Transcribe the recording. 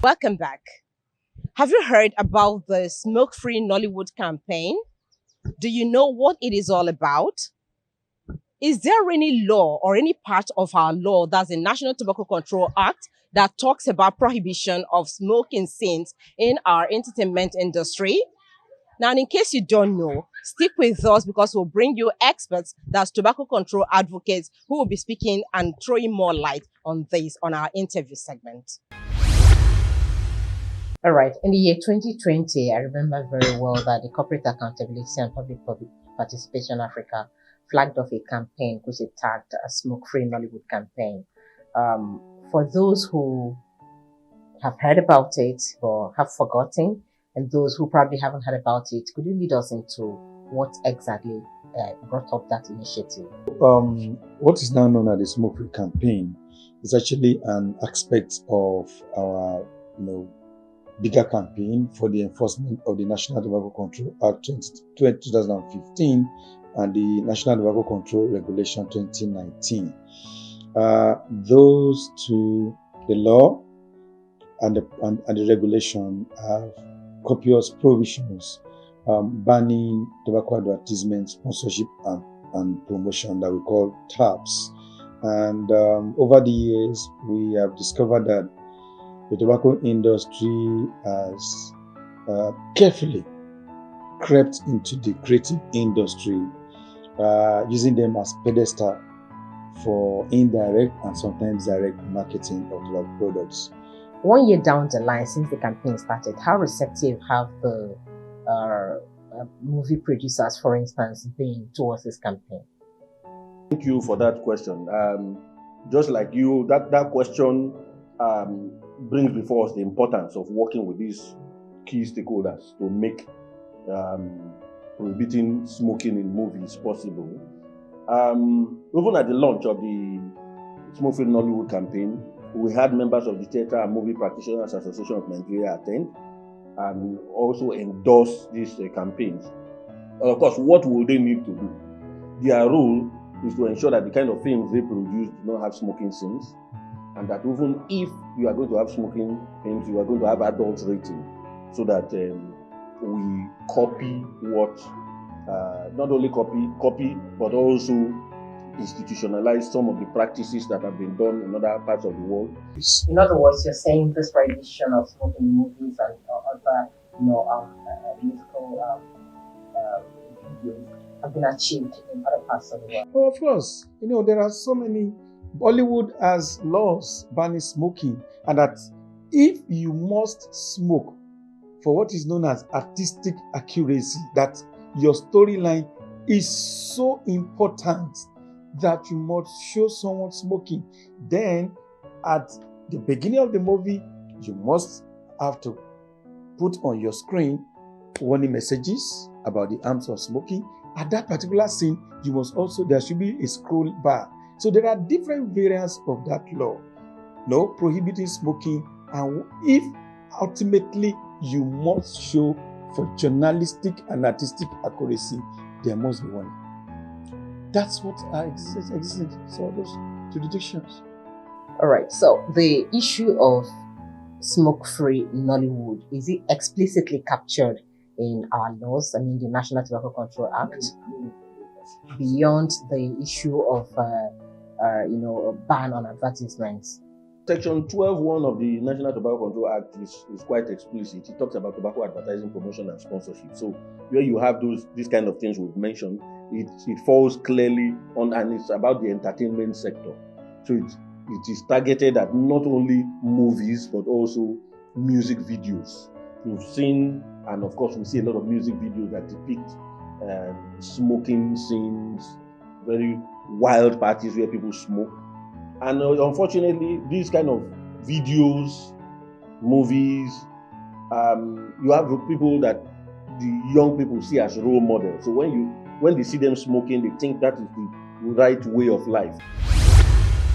Welcome back. Have you heard about the Smoke Free Nollywood campaign? Do you know what it is all about? Is there any law or any part of our law, that's the National Tobacco Control Act, that talks about prohibition of smoking scenes in our entertainment industry? Now, in case you don't know, stick with us because we'll bring you experts, that's tobacco control advocates, who will be speaking and throwing more light on this on our interview segment. All right. In the year 2020, I remember very well that the Corporate Accountability and Public Participation Africa flagged off a campaign which it tagged a smoke-free Nollywood campaign. For those who have heard about it or have forgotten, and those who probably haven't heard about it, could you lead us into what exactly brought up that initiative? What is now known as the smoke-free campaign is actually an aspect of our, bigger campaign for the enforcement of the National Tobacco Control Act 2015 and the National Tobacco Control Regulation 2019. Those two, the law and the regulation, have copious provisions banning tobacco advertisement, sponsorship, and promotion that we call TAPs. And over the years, we have discovered that the tobacco industry has carefully crept into the creative industry, using them as pedestal for indirect and sometimes direct marketing of tobacco products. 1 year down the line since the campaign started, how receptive have the movie producers, for instance, been towards this campaign? Thank you for that question. Just like you, that question brings before us the importance of working with these key stakeholders to make prohibiting smoking in movies possible. Even at the launch of the Smoke Free Nollywood campaign, we had members of the Theatre and Movie Practitioners Association of Nigeria attend and also endorse these campaigns. And of course, what will they need to do? Their role is to ensure that the kind of films they produce do not have smoking scenes, and that even if you are going to have smoking films, you are going to have adult rating, so that we copy what, not only copy, but also institutionalize some of the practices that have been done in other parts of the world. In other words, you're saying this prohibition of smoking in movies and other, musical videos have been achieved in other parts of the world. Oh, of course, there are so many. Bollywood has laws banning smoking, and that if you must smoke for what is known as artistic accuracy, that your storyline is so important that you must show someone smoking, then at the beginning of the movie, you must have to put on your screen warning messages about the harms of smoking. At that particular scene, there should be a scroll bar. So there are different variants of that law, prohibiting smoking, and if ultimately you must show for journalistic and artistic accuracy, there must be one. That's what existed. So those jurisdictions. All right. So the issue of smoke-free Nollywood, is it explicitly captured in our laws? I mean, the National Tobacco Control Act, beyond the issue of a ban on advertisements. Section 12(1) of the National Tobacco Control Act is quite explicit. It talks about tobacco advertising, promotion, and sponsorship. So where you have these kind of things we've mentioned, it falls clearly on, and it's about the entertainment sector. So it is targeted at not only movies but also music videos. You've seen, and of course we see a lot of music videos that depict smoking scenes, very wild parties where people smoke. And unfortunately, these kind of videos, movies, you have people that the young people see as role models. So when they see them smoking, they think that is the right way of life.